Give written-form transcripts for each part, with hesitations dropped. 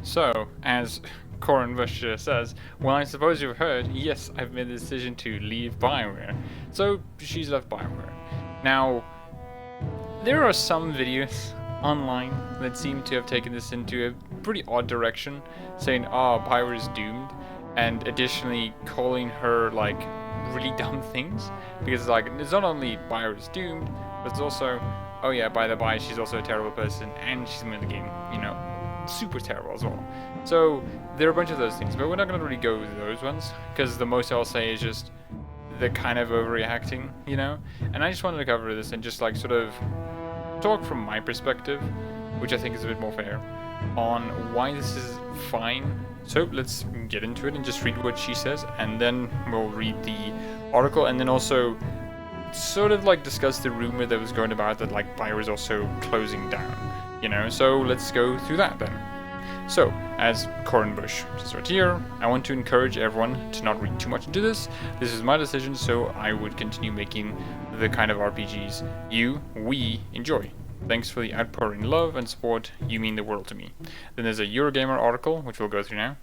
So, as Corinne Busche says, well, I suppose you've heard, yes, I've made the decision to leave Bioware. So, she's left Bioware. Now, there are some videos online that seem to have taken this into a pretty odd direction, saying, oh, Bioware is doomed, and additionally calling her, like, really dumb things. Because, like, it's not only Bioware is doomed, but it's also, oh yeah, by the by, she's also a terrible person, and she's made the game, super terrible as well. So there are a bunch of those things, but we're not going to really go with those ones, because the most I'll say is just the kind of overreacting, And I just wanted to cover this and just like sort of talk from my perspective, which I think is a bit more fair, on why this is fine. So let's get into it and just read what she says, and then we'll read the article, and then also sort of like discuss the rumor that was going about that like Bioware is also closing down. So let's go through that then. So, as Corinne Busche says right here, I want to encourage everyone to not read too much into this. This is my decision, so I would continue making the kind of RPGs we enjoy. Thanks for the outpouring love and support. You mean the world to me. Then there's a Eurogamer article, which we'll go through now.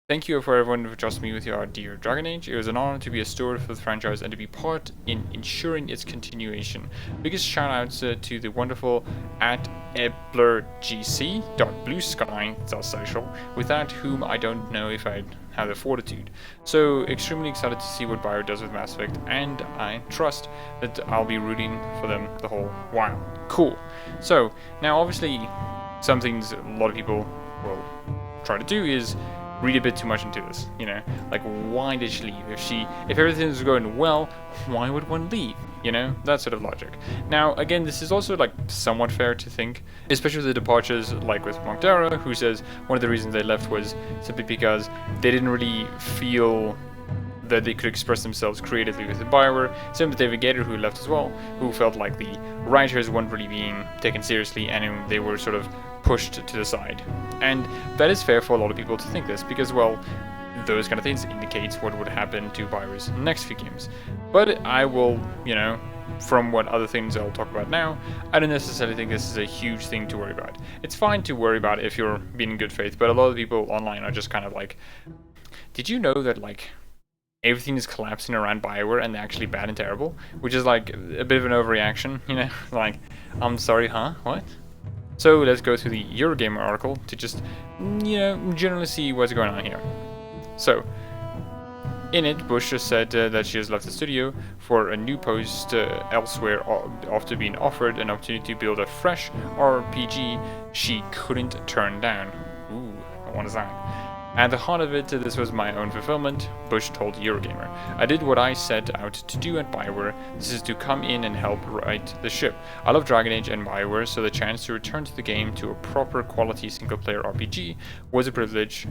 Thank you for everyone who trusted me with your dear Dragon Age. It was an honor to be a steward for the franchise and to be part in ensuring its continuation. Biggest shout outs to the wonderful at eblergc.bluesky, it's our social, without whom I don't know if I'd have the fortitude. So extremely excited to see what Bioware does with Mass Effect, and I trust that I'll be rooting for them the whole while. Cool. So now obviously some things a lot of people will try to do is read a bit too much into this, like why did she leave? If everything was going well, why would one leave? That sort of logic. Now again, this is also like somewhat fair to think, especially with the departures like with Moncdara, who says one of the reasons they left was simply because they didn't really feel that they could express themselves creatively with the Bioware. Same with David Gator, who left as well, who felt like the writers weren't really being taken seriously and they were sort of pushed to the side. And that is fair for a lot of people to think this, because, well, those kind of things indicates what would happen to Bioware's next few games. But I will, from what other things I'll talk about now, I don't necessarily think this is a huge thing to worry about. It's fine to worry about if you're being in good faith, but a lot of people online are just kind of like, did you know that, like, everything is collapsing around Bioware and they're actually bad and terrible? Which is like a bit of an overreaction, like, I'm sorry, huh? What? So let's go through the Eurogamer article to just, generally see what's going on here. So, in it, Bush just said that she has left the studio for a new post elsewhere after being offered an opportunity to build a fresh RPG she couldn't turn down. Ooh, I want to sound. At the heart of it, this was my own fulfillment, Bush told Eurogamer. I did what I set out to do at Bioware. This is to come in and help right the ship. I love Dragon Age and Bioware, so the chance to return to the game to a proper quality single-player RPG was a privilege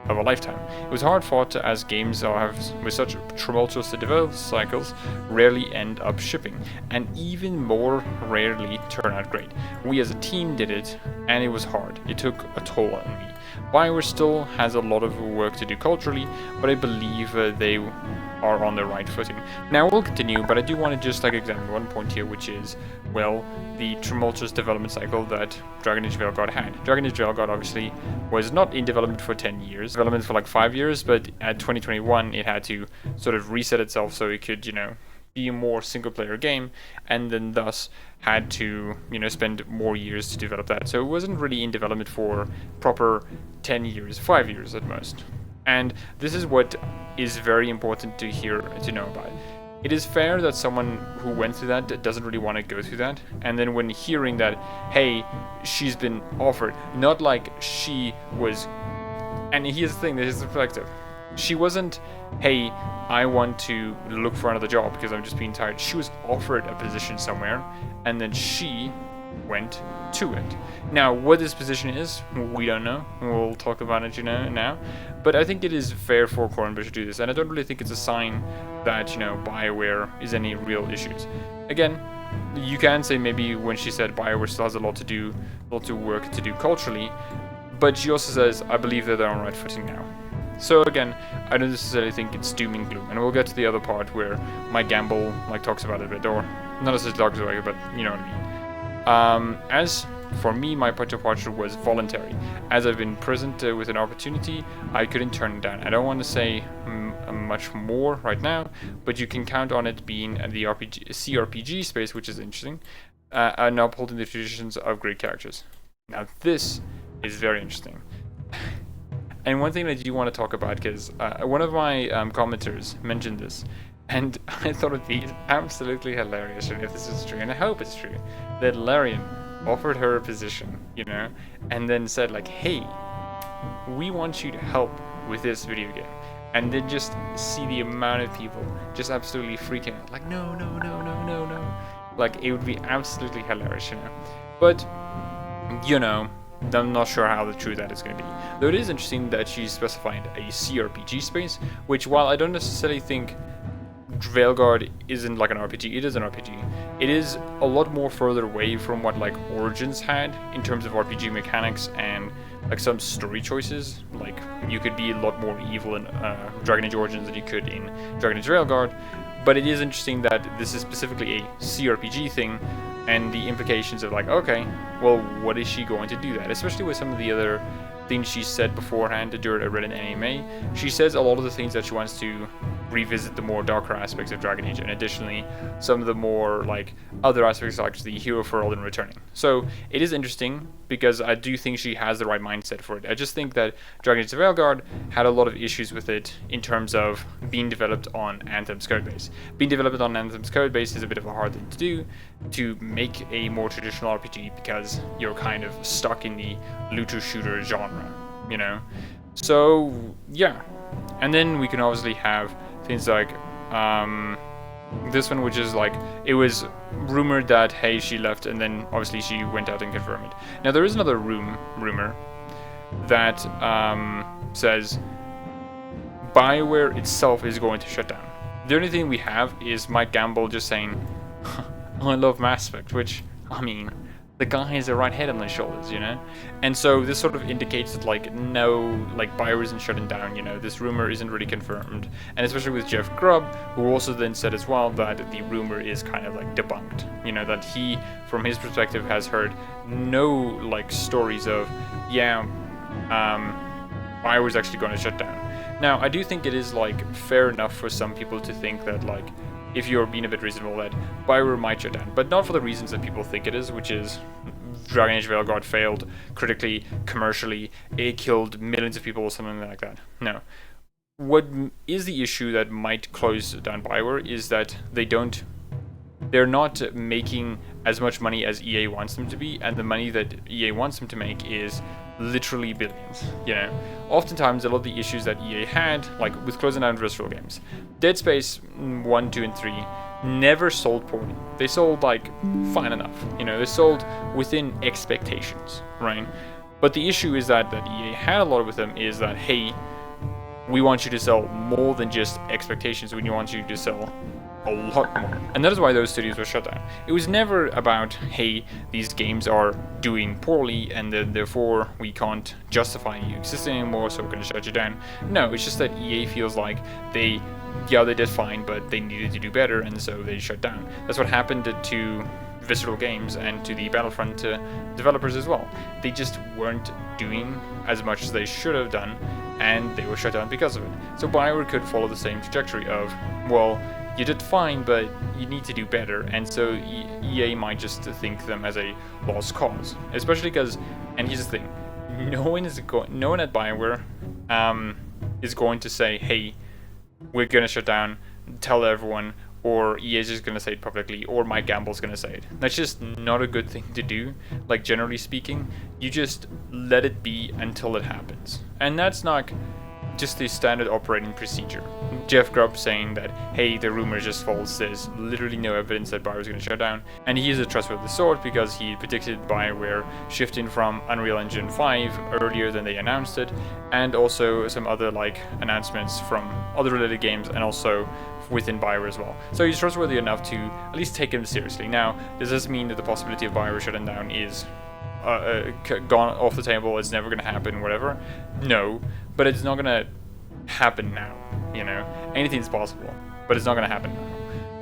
of a lifetime. It was hard fought, as games with such tumultuous development cycles rarely end up shipping, and even more rarely turn out great. We as a team did it, and it was hard. It took a toll on me. Bioware still has a lot of work to do culturally, but I believe they are on the right footing. Now we'll continue, but I do want to just examine one point here, which is, well, the tumultuous development cycle that Dragon Age Veilguard had. Dragon Age Veilguard obviously was not in development for 10 years, development for 5 years, but at 2021 it had to sort of reset itself so it could, be a more single-player game, and then thus had to, spend more years to develop that. So it wasn't really in development for proper 10 years, 5 years at most. And this is what is very important to know about. It is fair that someone who went through that doesn't really want to go through that, and then when hearing that, hey, she's been offered, not like she was, and here's the thing, this is the perspective. She wasn't, hey, I want to look for another job because I'm just being tired. She was offered a position somewhere, and then she went to it. Now, what this position is, we don't know. We'll talk about it, now. But I think it is fair for Corinne Busche to do this, and I don't really think it's a sign that, Bioware is any real issues. Again, you can say maybe when she said Bioware still has a lot to do, a lot of work to do culturally, but she also says, I believe that they're on right footing now. So again, I don't necessarily think it's doom and gloom, and we'll get to the other part where Mike Gamble talks about it a bit, or not necessarily talks about it, but you know what I mean. As for me, my departure was voluntary. As I've been present with an opportunity, I couldn't turn it down. I don't want to say much more right now, but you can count on it being the CRPG space, which is interesting, and upholding the traditions of great characters. Now, this is very interesting. And one thing that you want to talk about, because one of my commenters mentioned this, and I thought it'd be absolutely hilarious if this is true, and I hope it's true, that Larian offered her a position, you know, and then said like, hey, we want you to help with this video game. And then just see the amount of people just absolutely freaking out, like, no. Like, it would be absolutely hilarious, you know. But, you know, I'm not sure how true that is going to be. Though it is interesting that she specified a CRPG space, which, while I don't necessarily think Veilguard isn't like an RPG, it is an RPG. It is a lot more further away from what like Origins had in terms of RPG mechanics and like some story choices. Like you could be a lot more evil in Dragon Age Origins than you could in Dragon Age Veilguard. But it is interesting that this is specifically a CRPG thing, and the implications of like, okay, well, what is she going to do that? Especially with some of the other things she said beforehand during a Reddit AMA. She says a lot of the things that she wants to revisit the more darker aspects of Dragon Age, and additionally some of the more like other aspects like the hero for all and returning. So it is interesting because I do think she has the right mindset for it. I just think that Dragon Age Veilguard had a lot of issues with it in terms of being developed on Anthem's codebase. Being developed on Anthem's codebase is a bit of a hard thing to do, to make a more traditional RPG, because you're kind of stuck in the looter shooter genre, you know. So yeah, and then we can obviously have things like this one, which is like, it was rumored that hey, she left, and then obviously she went out and confirmed it. Now there is another rumor that says Bioware itself is going to shut down. The only thing we have is Mike Gamble just saying, I love Mass Effect, which, I mean, the guy has the right head on his shoulders, you know? And so this sort of indicates that, like, no, like, Bioware isn't shutting down, you know? This rumor isn't really confirmed. And especially with Jeff Grubb, who also then said as well that the rumor is kind of, like, debunked. You know, that he, from his perspective, has heard no, like, stories of, yeah, Bioware's actually going to shut down. Now, I do think it is, like, fair enough for some people to think that, like, if you're being a bit reasonable, that Bioware might shut down, but not for the reasons that people think it is, which is Dragon Age Veilguard failed critically, commercially, it killed millions of people or something like that. No. What is the issue that might close down Bioware is that they're not making as much money as EA wants them to be, and the money that EA wants them to make is literally billions, you know. Oftentimes, a lot of the issues that EA had, like with closing down visceral games, Dead Space 1, 2, and 3 never sold poorly. They sold, like, fine enough, you know, they sold within expectations, right? But the issue is that EA had a lot with them is that, hey, we want you to sell more than just expectations, we want you to sell a lot more. And that is why those studios were shut down. It was never about, hey, these games are doing poorly and then therefore we can't justify you existing anymore, so we're going to shut you down. No, it's just that EA feels like they did fine, but they needed to do better, and so they shut down. That's what happened to Visceral Games and to the Battlefront developers as well. They just weren't doing as much as they should have done, and they were shut down because of it. So Bioware could follow the same trajectory of, well, you did fine, but you need to do better, and so EA might just think them as a lost cause. Especially because, and here's the thing, no one at Bioware is going to say, hey, we're gonna shut down, tell everyone, or EA is just gonna say it publicly, or Mike Gamble's gonna say it. That's just not a good thing to do. Like, generally speaking, you just let it be until it happens. And that's not just the standard operating procedure. Jeff Grubb saying that, hey, the rumor is just false, there's literally no evidence that Bioware is going to shut down, and he is a trustworthy source because he predicted Bioware shifting from Unreal Engine 5 earlier than they announced it, and also some other like announcements from other related games and also within Bioware as well. So he's trustworthy enough to at least take him seriously. Now, does this mean that the possibility of Bioware shutting down is gone off the table, it's never going to happen, whatever? No, but it's not going to happen now, you know? Anything's possible, but it's not going to happen now.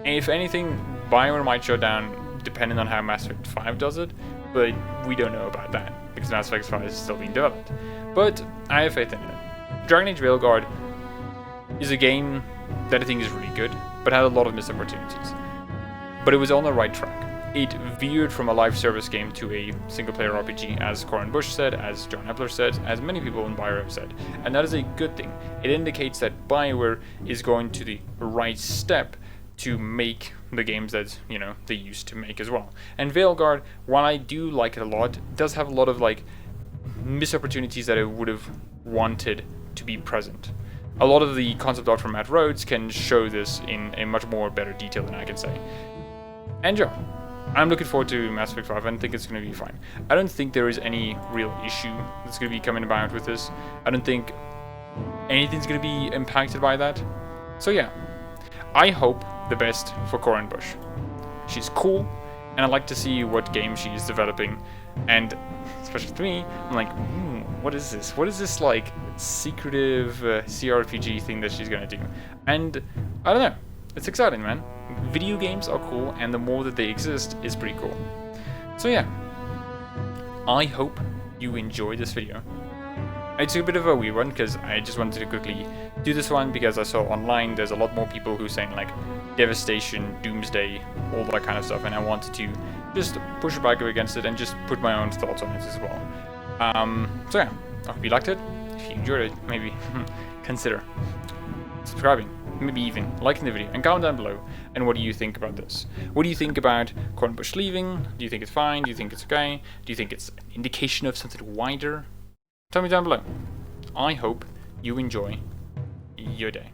And if anything, Bioware might shut down depending on how Mass Effect 5 does it, but we don't know about that because Mass Effect 5 is still being developed. But I have faith in it. Dragon Age Veilguard is a game that I think is really good, but had a lot of missed opportunities. But it was on the right track. It veered from a live service game to a single-player RPG, as Corinne Busche said, as John Epler said, as many people in Bioware have said. And that is a good thing. It indicates that Bioware is going to the right step to make the games that, you know, they used to make as well. And Veilguard, while I do like it a lot, does have a lot of, like, missed opportunities that I would have wanted to be present. A lot of the concept art from Matt Rhodes can show this in a much more better detail than I can say. And yeah, I'm looking forward to Mass Effect 5, and I think it's going to be fine. I don't think there is any real issue that's going to be coming about with this. I don't think anything's going to be impacted by that. So yeah, I hope the best for Corinne Busche. She's cool, and I'd like to see what game she is developing. And especially to me, I'm like, what is this? What is this, like, secretive CRPG thing that she's going to do? And I don't know. It's exciting, man. Video games are cool, and the more that they exist is pretty cool. So yeah, I hope you enjoyed this video. It's a bit of a weird one because I just wanted to quickly do this one because I saw online there's a lot more people who are saying like devastation, doomsday, all that kind of stuff, and I wanted to just push back against it and just put my own thoughts on it as well. So yeah, I hope you liked it. If you enjoyed it, maybe consider subscribing, maybe even liking the video, and comment down below. And what do you think about this? What do you think about Corinne Busche leaving? Do you think it's fine? Do you think it's okay? Do you think it's an indication of something wider? Tell me down below. I hope you enjoy your day.